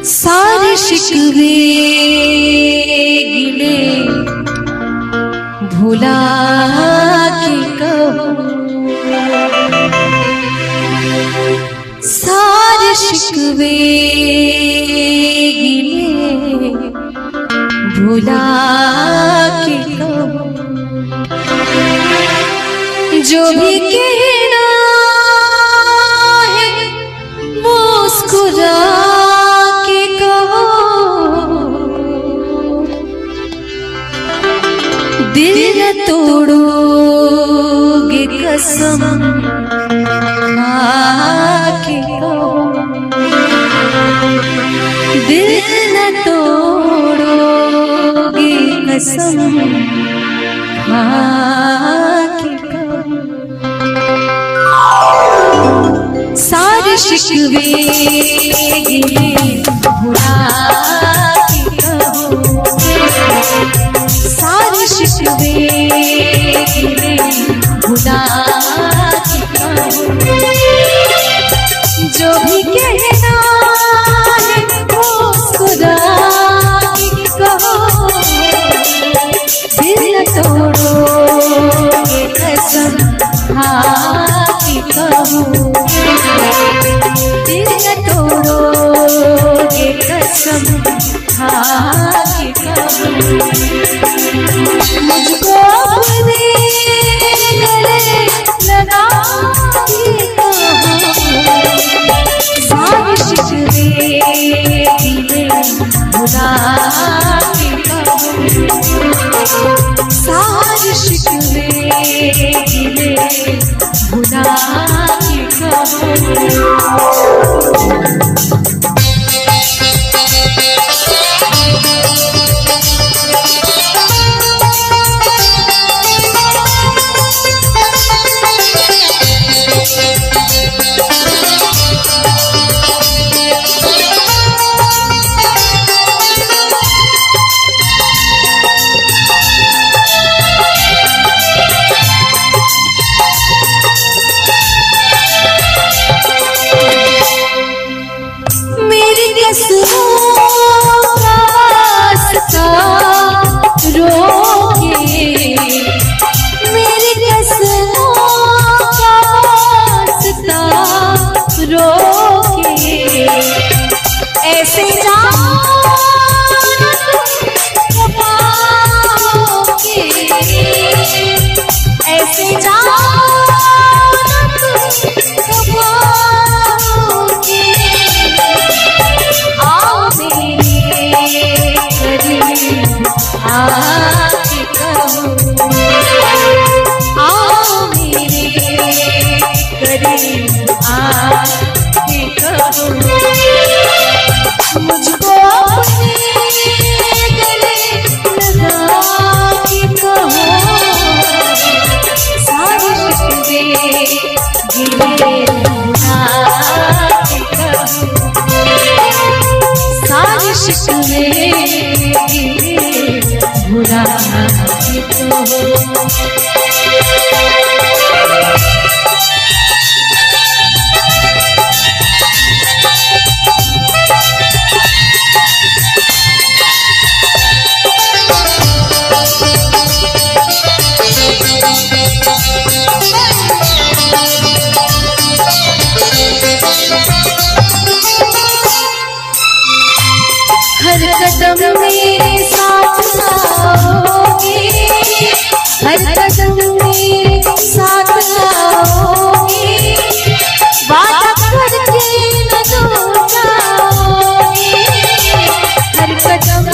सारे शिकवे गिले भुला के कहो, सारे शिकवे गिले भुला के कहो, जो भी कहना है मुस्कुरा के कहो, दिल न तोड़ोगे कसम खा के कहो, दिल न तोड़ोगे कसम खा के कहो, सारे शिकवे गिले भुला के कहो, सारे शिकवे गिले भुला के कहो, जो भी कहना है मुस्कुरा के कहो, दिल न तोड़ोगे कसम खा के कहो, दिल न तोड़ोगे कसम खा के कहो, मुझको अपने गले लगा के कहो, सारे शिकवे गिले भुला के कहो, सारे शिकवे गिले भुला के कहो। ऐसे मुझको अपने गले लगा के कहो, सारे शिकवे गिले भुला के कहो, सारे शिकवे गिले भुला के कहो। हर कदम मेरे साथ आओगे, हर कदम मेरे साथ आओगे, वादा करके न दूर जाओगे, हर कदम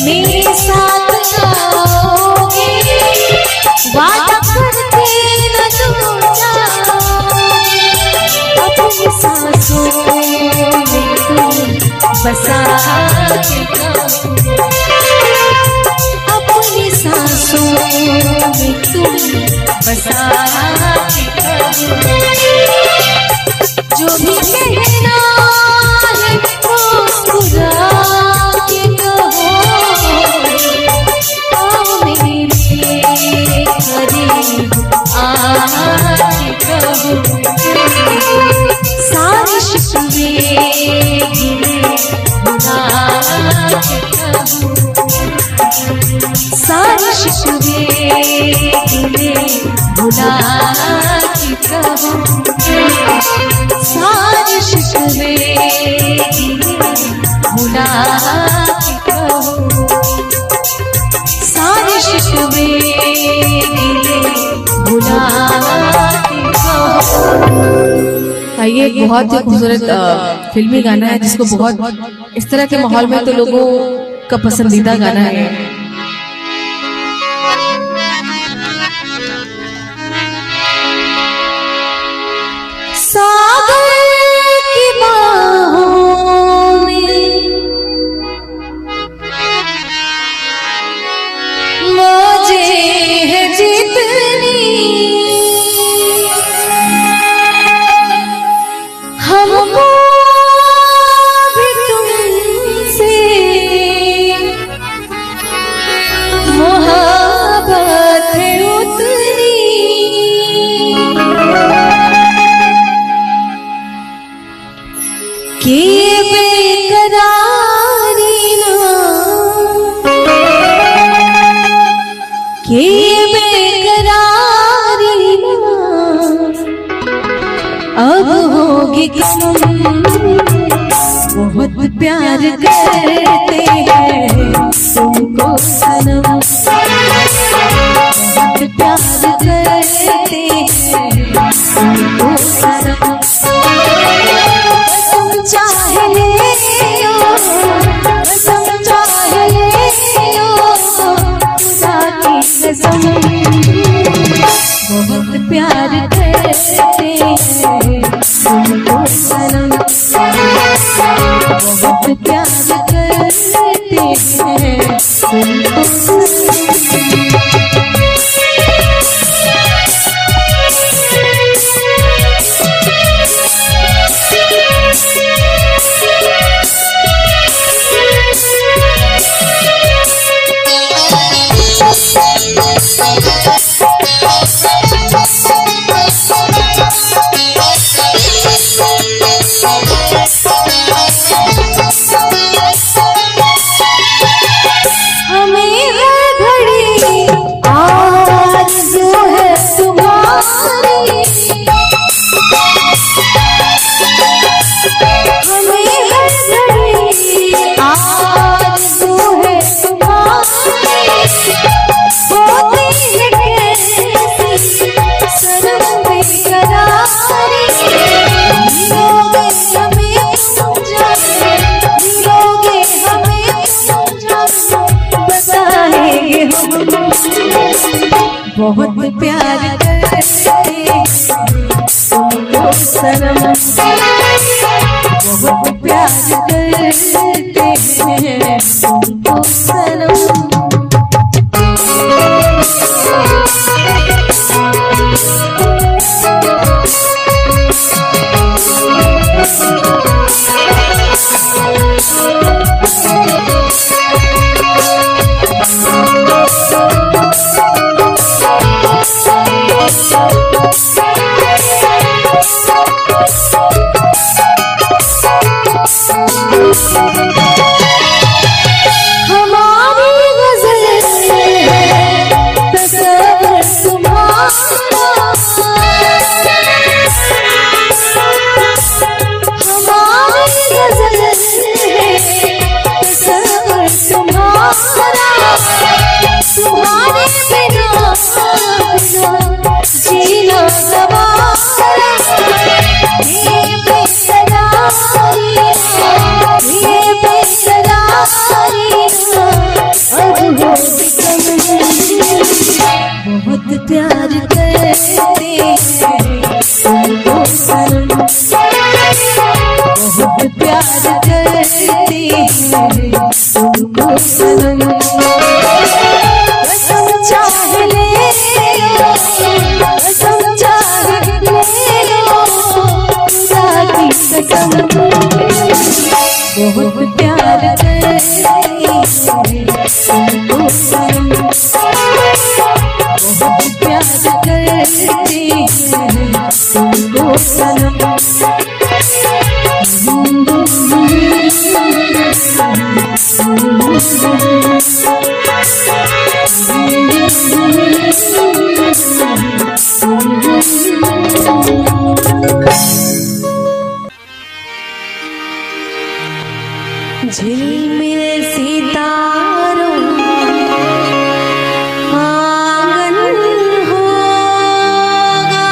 मेरे साथ आओगे, वादा करके न दूर जाओगे, अपनी सांसों में तुम बसा के कहो, अपनी सांसों में तुम बसा के कहो, जो भी कहना है मुस्कुरा के कहो, आओ मेरे करीब आके कहो, सारे शिकवे गिले भुला के कहूँ, सारे शिकवे गिले भुला के कहूँ, सारे शिकवे गिले भुला के कहूँ, सारे शिकवे गिले भुला के कहूँ। ये एक बहुत ही खूबसूरत फिल्मी गाना है जिसको बहुत इस तरह के माहौल में तो लोगों का पसंदीदा गाना है। सागर की बाहों में मौजें हैं जितनी, हमको भी तुमसे मोहब्बत है उतनी, कि बेकरारी ना, कि बेकरारी ना अब होगी कसम, बहुत प्यार करते हैं तुमको सनम, बहुत प्यार करते हैं तुमको सनम, कसम चाहे ले लो, कसम चाहे ले लो, खुदा की कसम, बहुत प्यार करते हैं तुमको सनम, बहुत प्यार करते हैं तुमको सनम। बहुत प्यार करते तुमको सनम, बहुत प्यार करते हैं तुमको सनम। बहुत प्यार करते तुमको सनम, बहुत प्यार करते तुमको सनम, कसम चाहे ले लो, कसम चाहे ले लो, खुदा की कसम, बहुत प्यार करते तुमको सनम, बहुत प्यार करते तुमको सनम। झिलमिल सितारों आंगन होगा,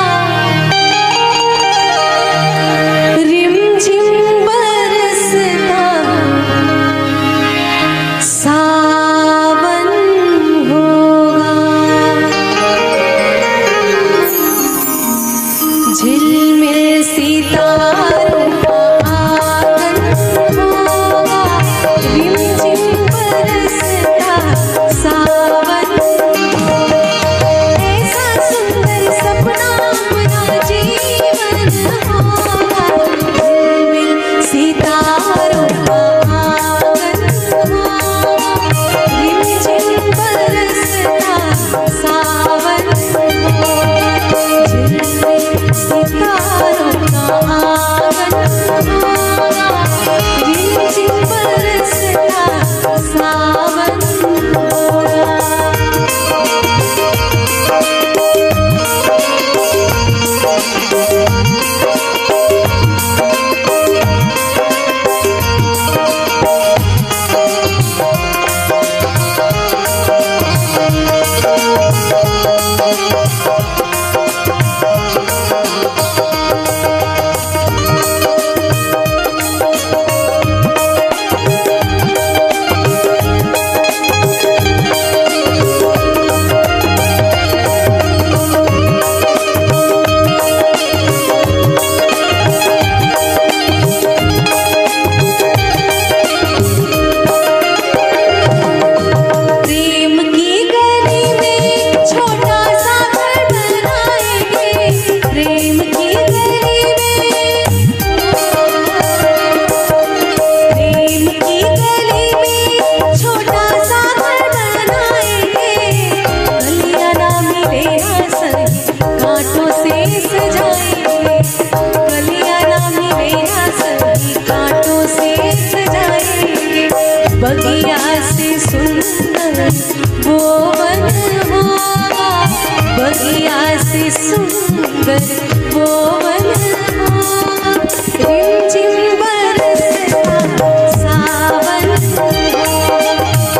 रिमझिम बरसता सावन होगा। झिलमिल सितारों बगिया से सुंदर वो वन होगा, बगिया से सुंदर वो वन होगा। रिमझिम बरसता सावन होगा,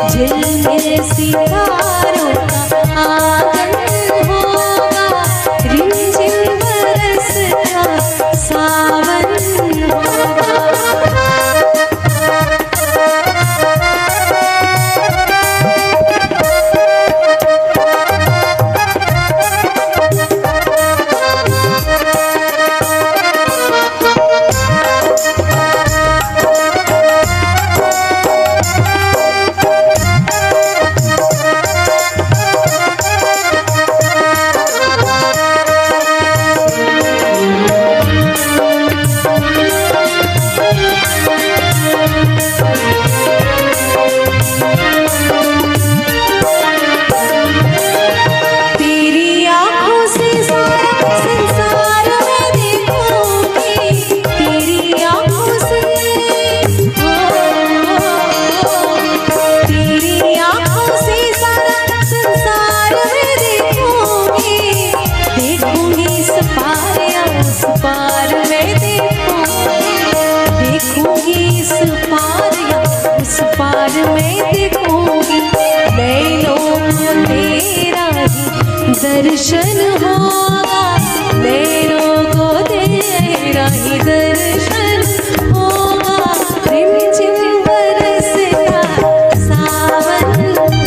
झिलमिल सितारों का आंगन होगा, रिमझिम बरसता सावन होगा। दर्शन होगा, नैनों को तेरा ही दर्शन होगा। रिमझिम बरसता सावन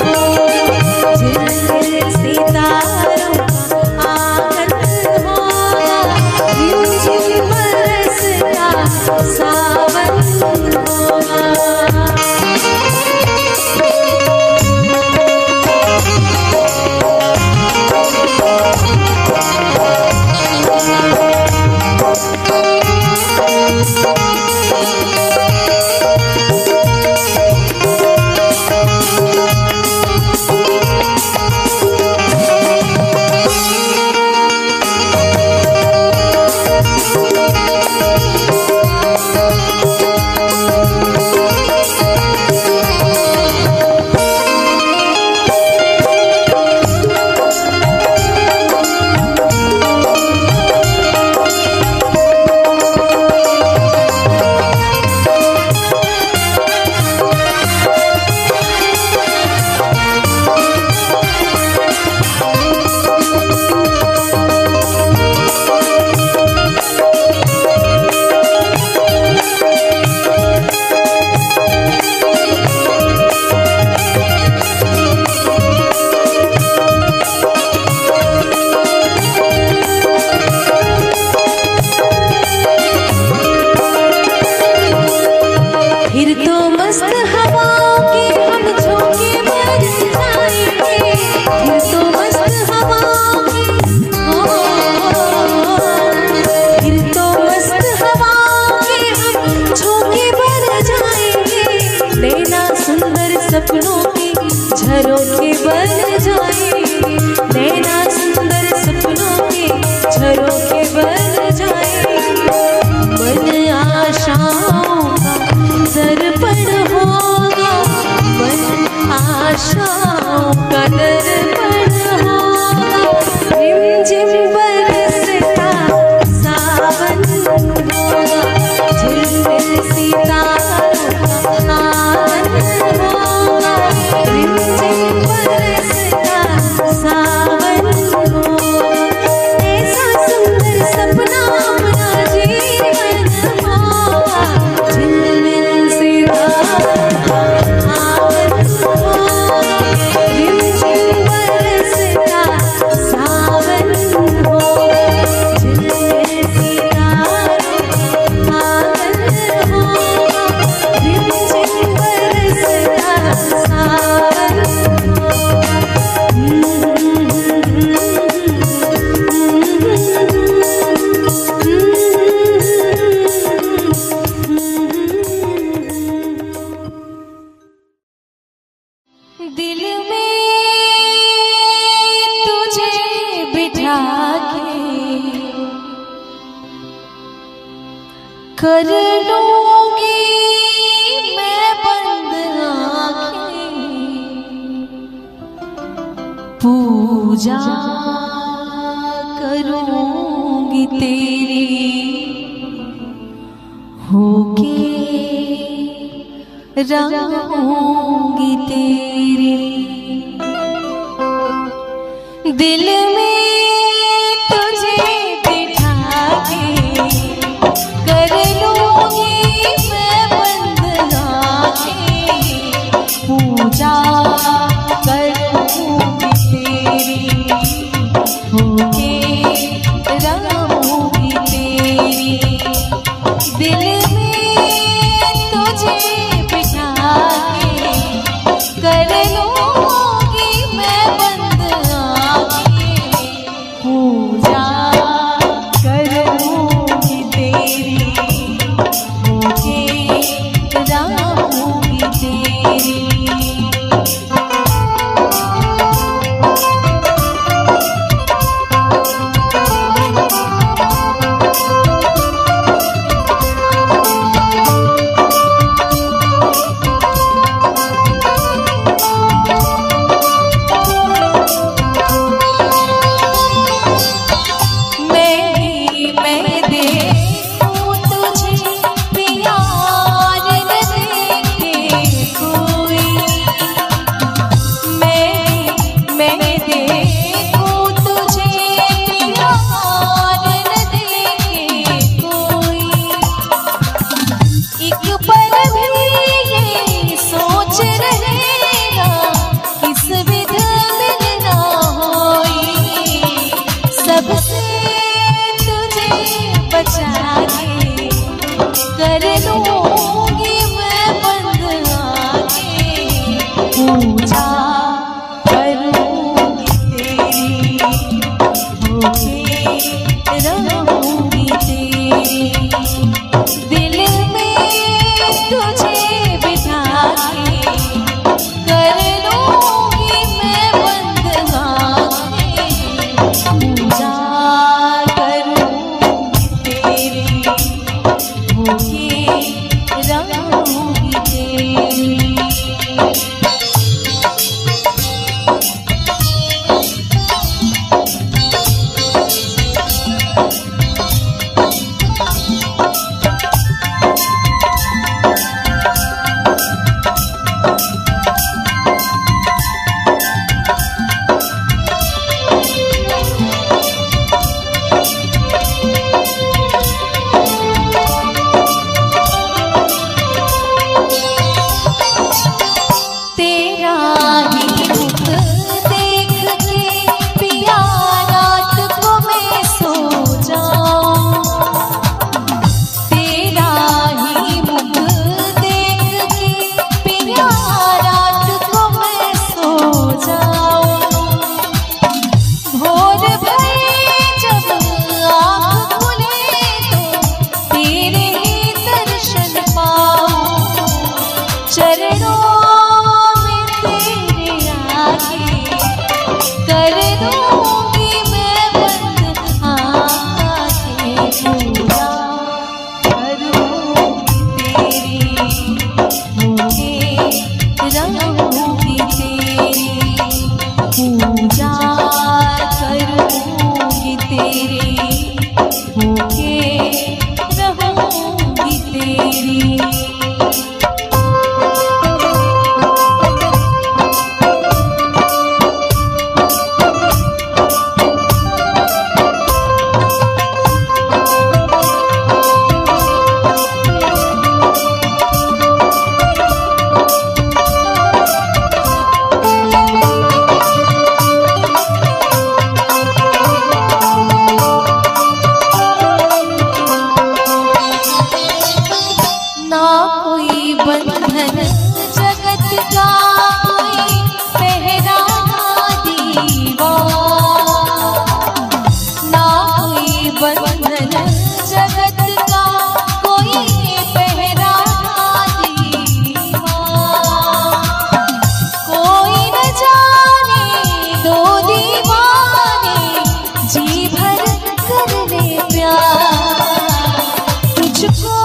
होगा, झिलमिल सितारों का आंगन होगा, रिमझिम बरसता सावन होगा। मस्त हवाओं के हम झोंके बन जाएंगे, फिर तो मस्त हवाओं के फिर तो मस्त हवाओं के हम झोंके बन जाएंगे, नैना सुंदर सपनों के झरोखे बन जाएंगे, नैना सुंदर सपनों के झरोखे बन जाएंगे। मन आशाओं का दर्पण होगा, मन आशाओं का दर्पण होगा, रिमझिम बरसता सावन होगा, झिलमिल सितारों का आंगन होगा, रिमझिम बरसता सावन होगा, ऐसा सुंदर सपना अपना जीवन होगा, झिलमिल सितारों का आंगन होगा, रिमझिम बरसता सावन होगा, झिलमिल सितारों का आंगन होगा, रिमझिम बरसता सावन दिल में तुझे बिठा के कर लूंगी मैं बंद आंखें, पूजा करूंगी तेरी होके रहूंगी तेरी। दिल में तुझे बिठा के कर लूंगी मैं बंद आंखें, पूजा करूंगी तेरी होके रहूंगी तेरी। दिल में तुझे बिठा के कर लूंगी मैं बंद आंखें, चरणों में तेरे आगे कर दूंगी मैं बंद आंखें, पूजा करूंगी तेरी, होके रहूंगी तेरी, पूजा करूंगी तेरी, होके रहूंगी तेरी। ना कोई बंधन जगत का, कोई पहरा दीवार, ना कोई बंधन जगत का, कोई पहरा दीवार, कोई न जाने दो दीवाने जी भर कर ले प्यार, तुझको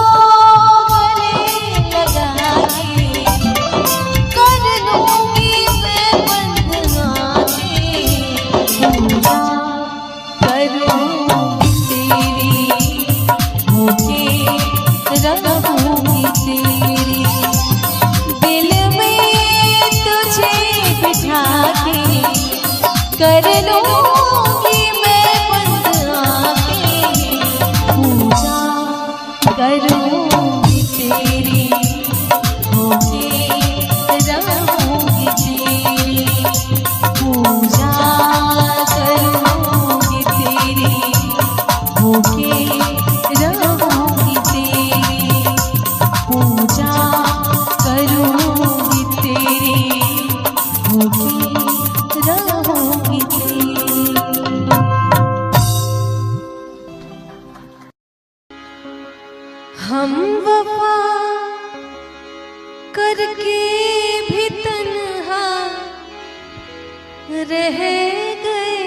रहूंगी तेरी, दिल में तुझे बिठा के कर लूंगी मैं बंद आंखें, पूजा करूंगी तेरी, होके रहूंगी तेरी, पूजा करूंगी तेरी, होके रहूंगी तेरी, पूजा करूंगी तेरी, होके रहूंगी तेरी। हम वफा करके भी तन्हा रह गए,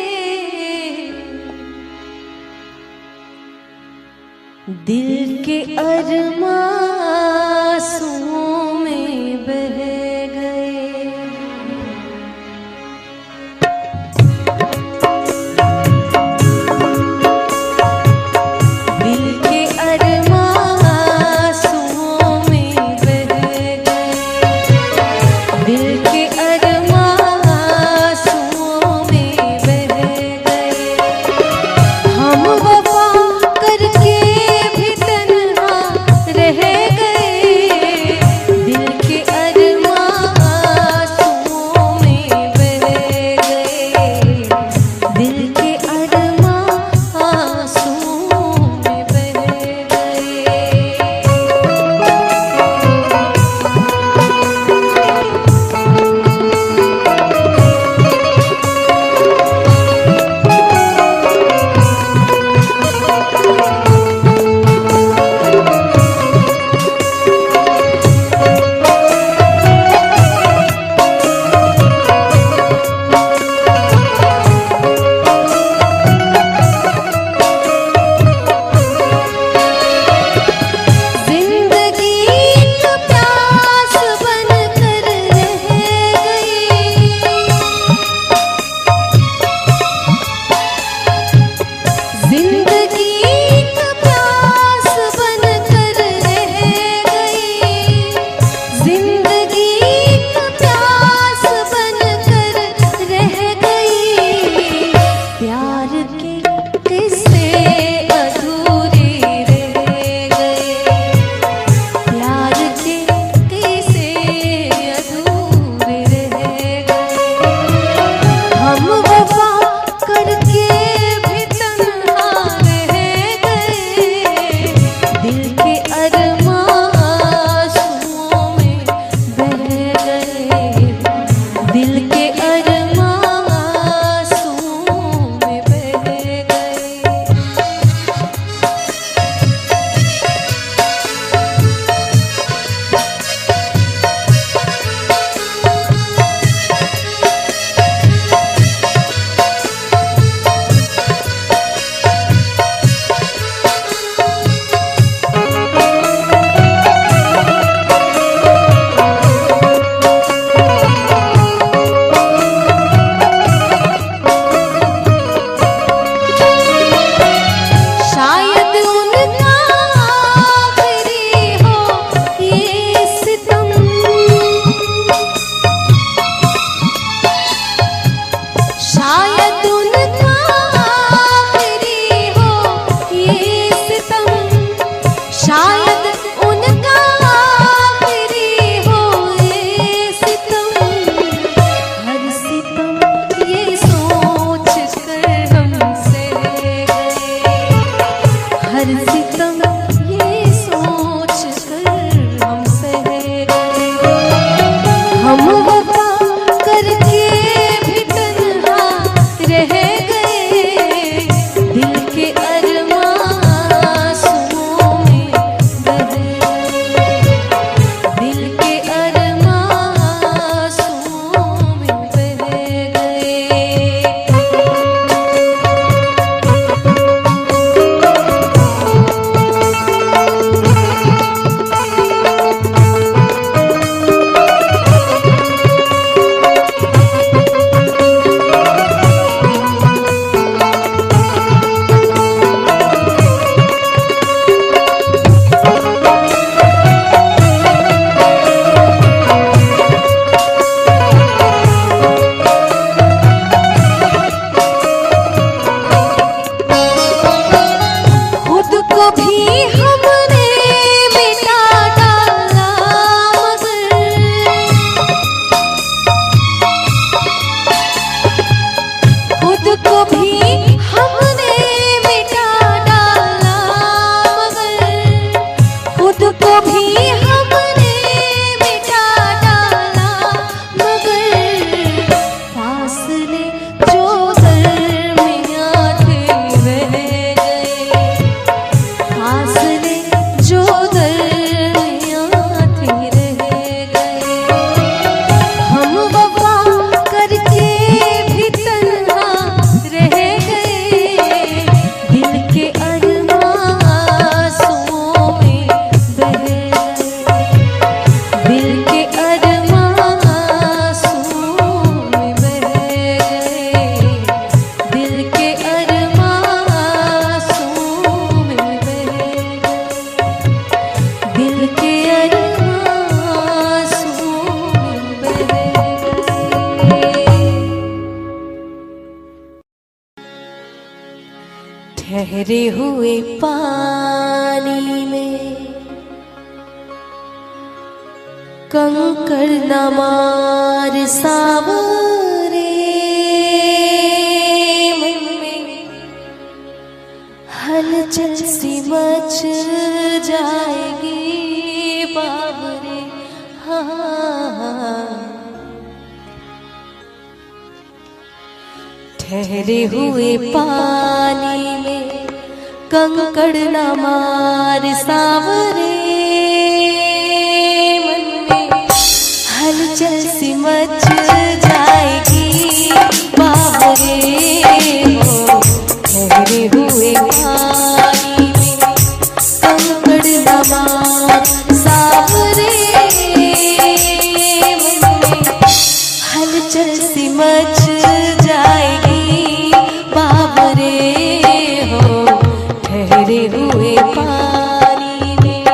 दिल के अरमासूं में बह गए। दिल के अरमासूं में बह गए, दिल के अरमासूं में बह गए। हम वफा करके भी तन्हा रह गए, ठहरे हुए पानी में कंकड़ न मार सावरे मन में हलचल सी मच जाएगी बाबरे। हाँ, ठहरे हुए पानी में कंकड़ न मार सावरे मन में हलचल सी मच जाएगी बाबरे। हो ठहरे हुए पानी में कंकड़ न मार सावरे मन में हलचल सी मच जाएगी बाबरे। हो ठहरे हुए पानी में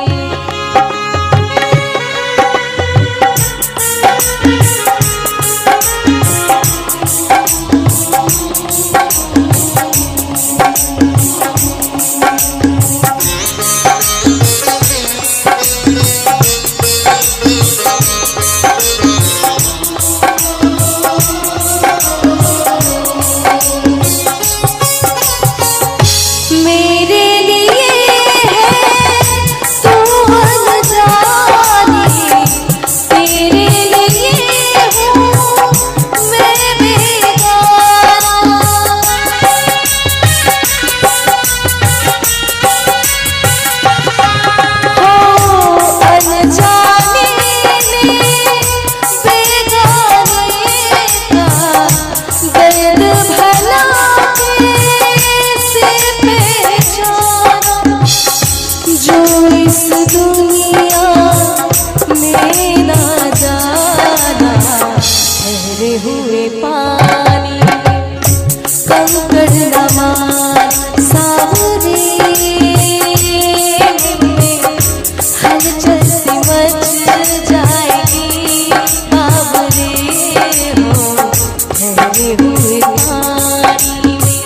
हुए पानी कंकड़ न मार सावरे में हलचल सी मच जाएगी बाबरे। हो ठहरे हुए पानी में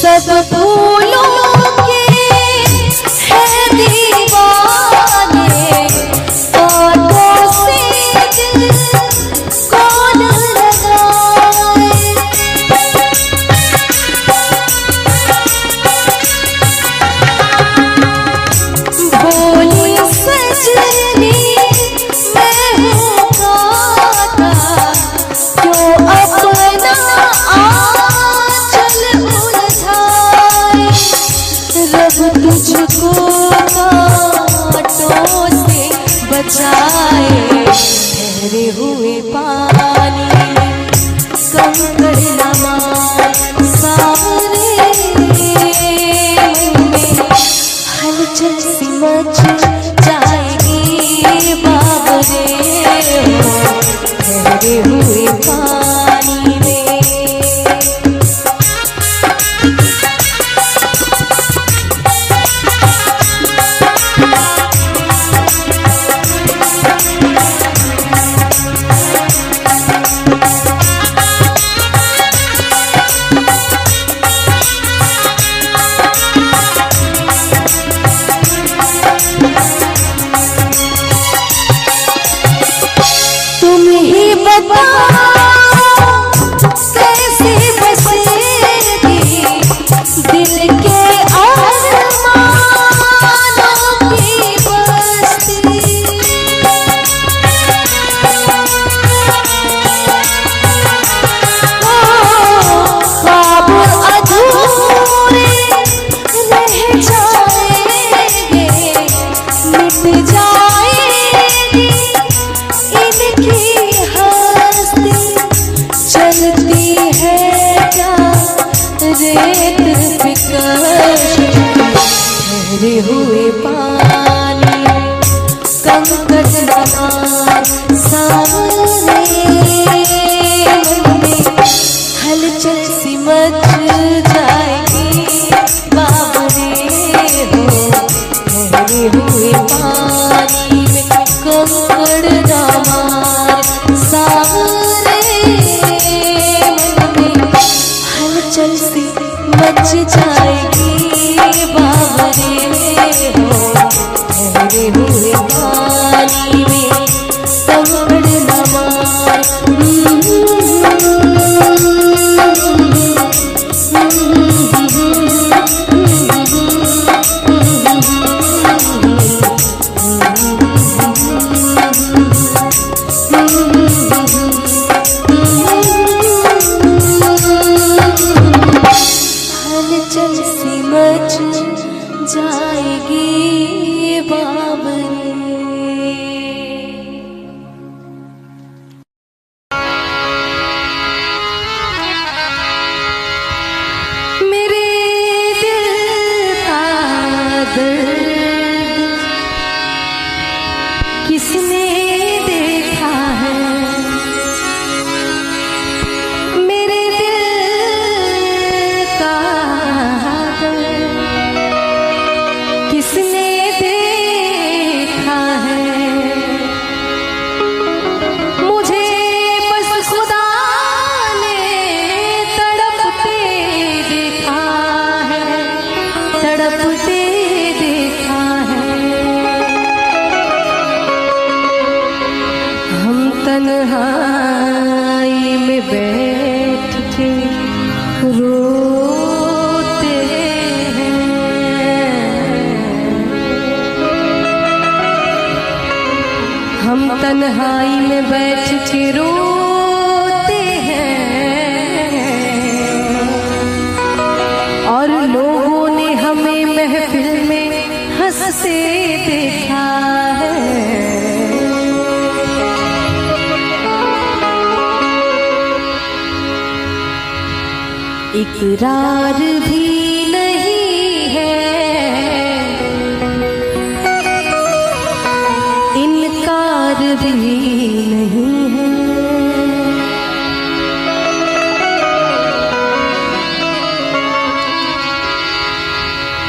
सब फूलों के हैं दीवाने कांटों से दिल कौन लगाए। भोली सजनी मैं हूँ गाता क्यों अपना आंचल रब तुझको कांटों से बचाए। ठहरे हुए पानी कंकड़ न मार सावरे में हलचल सी मच जाएगी बाबरे। हो ठहरे हुए पानी में ठहरे हुए पानी कंकड़ समान सामने मन में हलचल सी मच जाएगी बाबरे हो। ठहरे हुए पानी में कंकड़ समान सामने मन में हलचल सी मच जाएगी बाबरे हो। ठहरे हुए पानी में कंकड़ समान हलचल सी मच जाएगी बाबरे। मेरे दिल का दर्द किसने देखा है, मेरे दिल का दर्द किसने देखा है। मुझे बस खुदा ने तड़पते देखा है, तड़पते देखा है। हम तन्हाई में बैठ के रोते हैं, हम तन्हाई में बैठ के रोते हैं। और लोगों ने हमें महफिल में हंसते देखा है। इकरार भी नहीं है, इनकार भी नहीं है।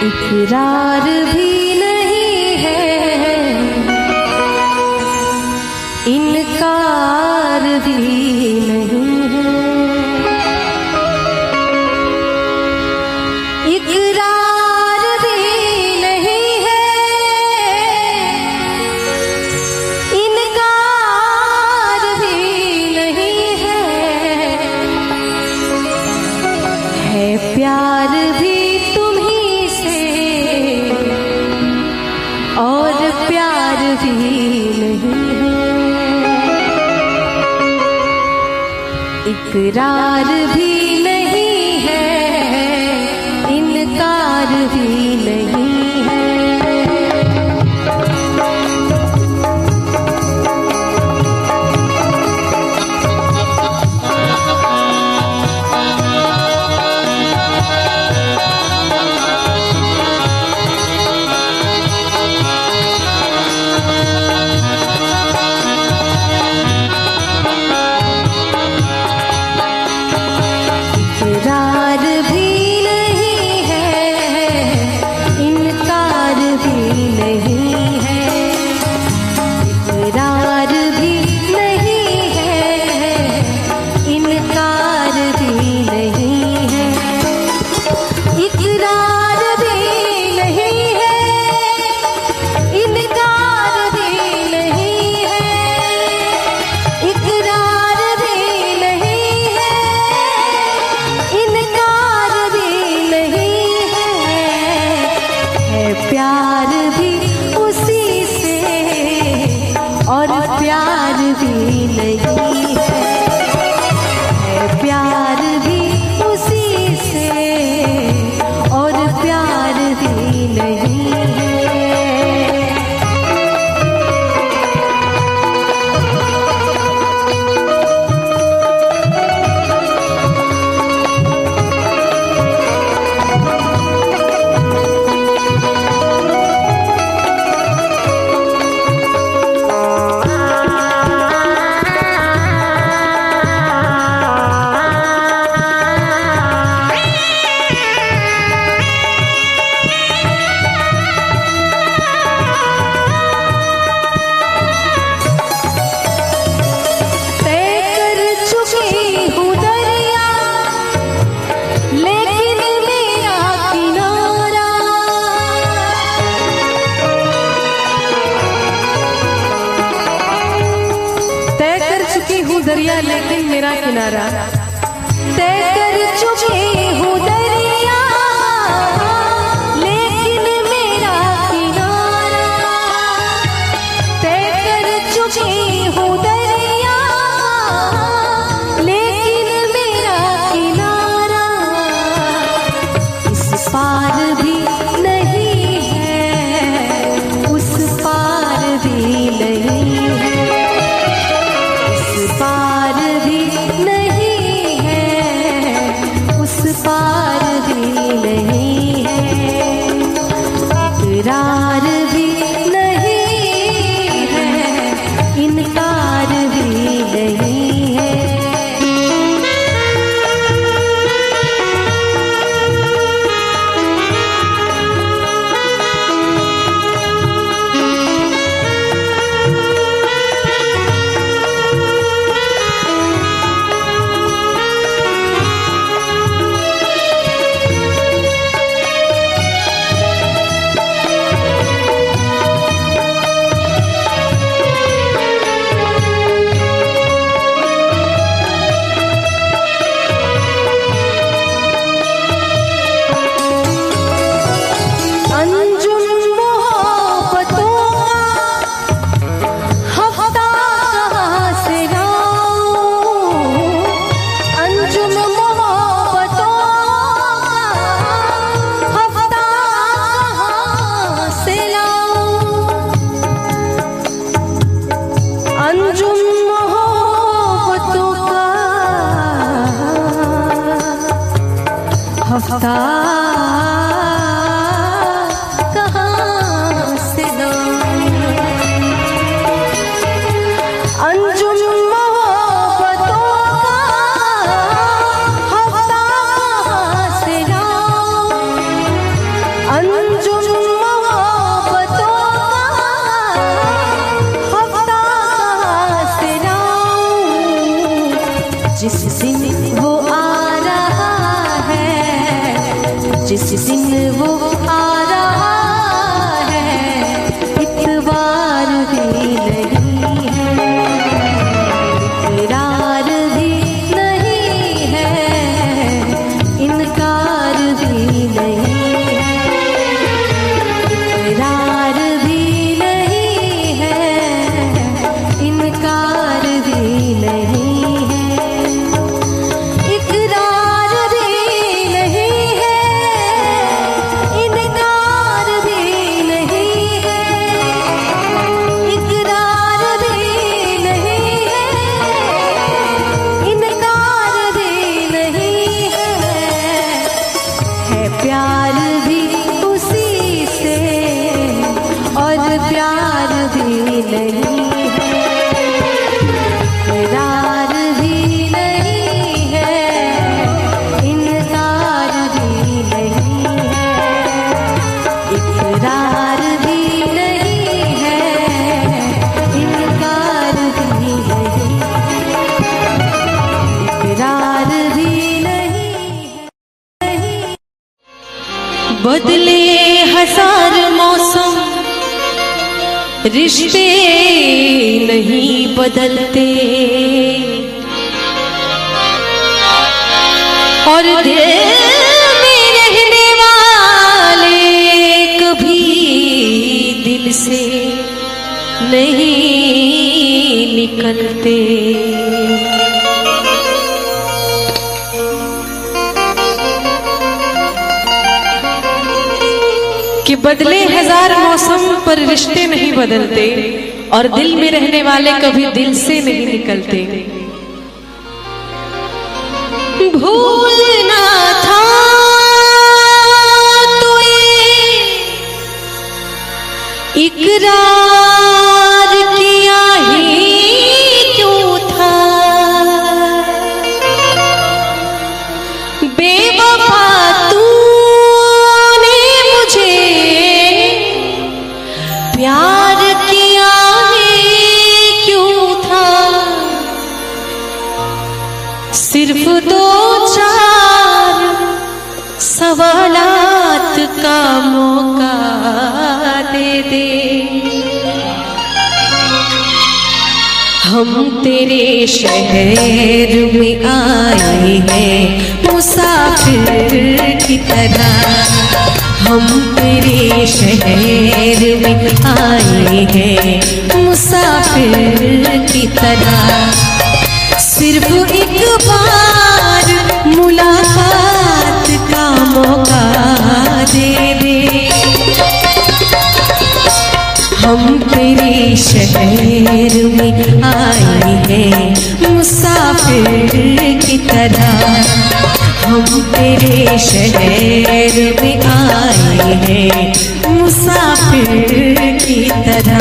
इकरार भी नहीं है, इनकार भी नहीं है। इकरार भी नहीं है, इनकार भी नहीं है। प्यार भी तुम्हीं से और प्यार भी नहीं है। इकरार भी नहीं है, इनकार भी नहीं है। इकरार भी नहीं है, इनकार भी नहीं है। इकरार भी नहीं है, इनकार भी नहीं है। इकरार भी नहीं है, इनकार भी नहीं है। इकरार भी नहीं है, इनकार भी नहीं है। प्यार भी उसी से और प्यार भी नहीं है। प्यार भी उसी से और प्यार भी नहीं है। दरिया लेकिन मेरा किनारा। तय कर चुके हूँ दरिया लेकिन मेरा किनारा, तय कर चुके हूँ दरिया लेकिन मेरा किनारा, इस पार भी नहीं है उस पार भी नहीं है, इस पार भी नहीं है उस पार भी नहीं है, इकरार भी नहीं है इनकार भी नहीं है। हफ्ता कहाँ से लाऊं, अंजुम मोहब्बतों का हफ्ता कहाँ से लाऊं, अंजुम मोहब्बतों का हफ्ता कहाँ से लाऊं, जिस दिन वो आ रहा है, जिस दिन वो आ रहा है, इतवार भी नहीं है, इकरार भी नहीं है, इनकार भी नहीं है, इकरार भी नहीं है, इनकार भी नहीं है, इकरार भी नहीं है, इनकार भी नहीं है, इकरार भी नहीं है, इनकार भी नहीं है प्यार भी उसी से और प्यार भी नहीं है, इकरार भी नहीं है, इनकार भी नहीं है, इकरार भी नहीं है, इनकार भी नहीं, इकरार भी नहीं है। बदले हजार मौसम रिश्ते नहीं बदलते, और दिल में रहने वाले कभी दिल से नहीं निकलते। कि बदले हजार मौसम पर रिश्ते नहीं बदलते, और दिल में रहने वाले कभी दिल से नहीं निकलते। भूलना था तो ये इकरार किया ही क्यों था, बेवफा तूने मुझे प्यार किया ही क्यों था, सिर्फ दो चार सवालात का मौका दे दे, तेरे शहर में आए हैं मुसाफिर की तरह। हम तेरे शहर में आए हैं मुसाफिर की तरह। सिर्फ एक बार मुलाकात का मौका दे दे। हम तेरे शहर में आए हैं मुसाफिर की तरह। हम तेरे शहर में आए हैं मुसाफिर की तरह।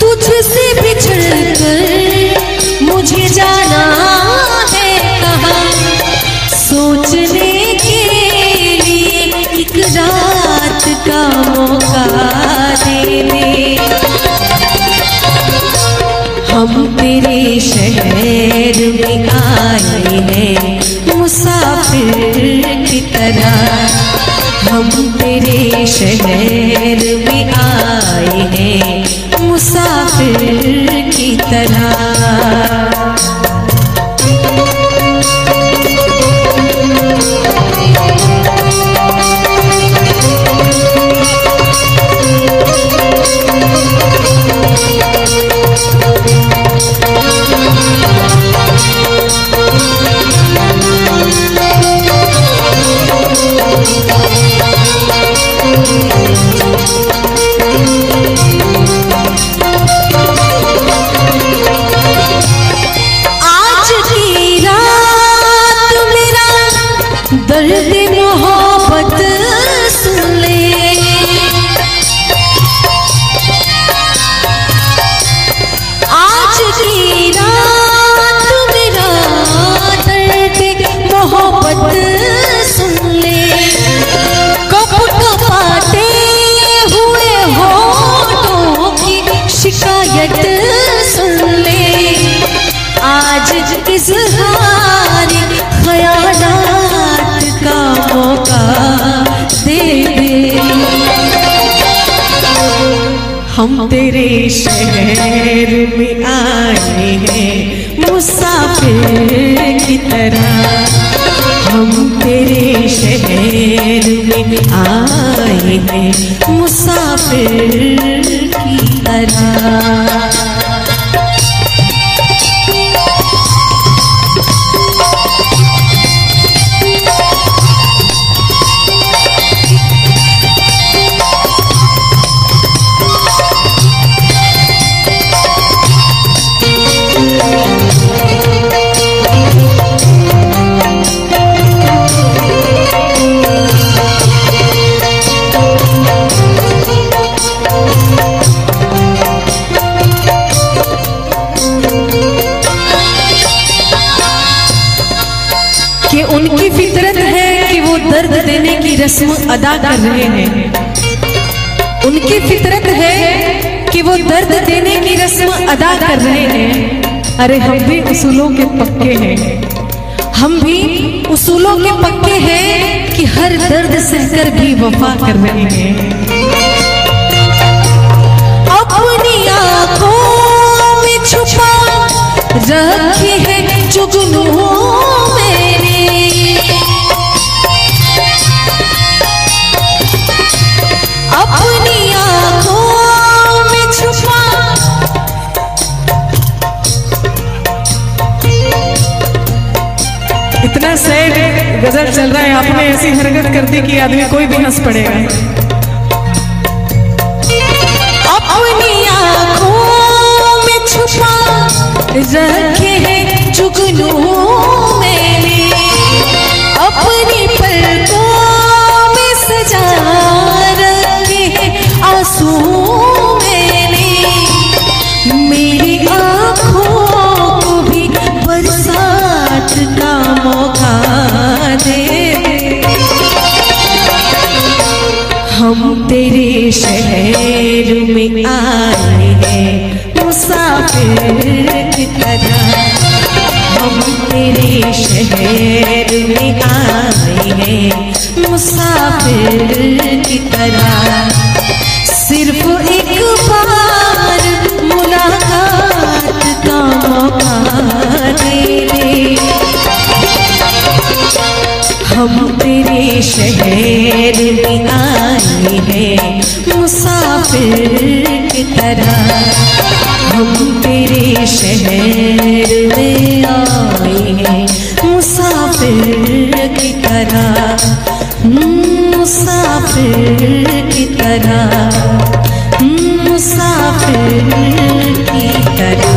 तुझसे बिछड़ कर मुझे जाना है कहाँ। सोचने के लिए एक रात का मौका दे दे। हम तेरे शहर में आए हैं मुसाफिर की तरह। हम तेरे शहर में आए हैं मुसाफिर की तरह। दर्द मोहब्बत सुन ले। आज की रात मेरा दर्द मोहब्बत सुन ले। कब कपाते हुए होठों की शिकायत सुन ले। आज इज़हार ख़यालात का मौका दे दे। हम तेरे शहर में आए हैं मुसाफिर की तरह। हम तेरे शहर में आए हैं मुसाफिर की तरह। कि उनकी फितरत है कि वो दर्द देने की रस्म अदा कर रहे हैं। उनकी फितरत है कि वो दर्द देने की रस्म अदा कर रहे हैं। अरे हम भी उसूलों के पक्के हैं। हम भी उसूलों के पक्के हैं कि हर दर्द सहकर भी वफा कर रहे हैं। अपनी आँखों में छुपा रखी है जुगनू मेरे। अपनी आँखों में छुपा इतना चल रहा है, आपने ऐसी हरकत कर दी कि आदमी कोई भी हंस पड़ेगा। अपनी आँखों में छुपा रखे हैं जुगनू मैंने, अपनी पलकों में सजा रखे हैं आंसू मैंने, मेरी आँखों को भी बरसात का मौका दे। हम तेरे शहर में आए हैं मुसाफिर की तरह, हम तेरे शहर में आए हैं मुसाफिर की तरह, सिर्फ एक बार मुलाकात का मौका दे दे। हम तेरे शहर में आए हैं मुसाफिर की तरह, हम तेरे शहर में आए हैं मुसाफिर की तरह, मुसाफिर की तरह, मुसाफिर की तरह।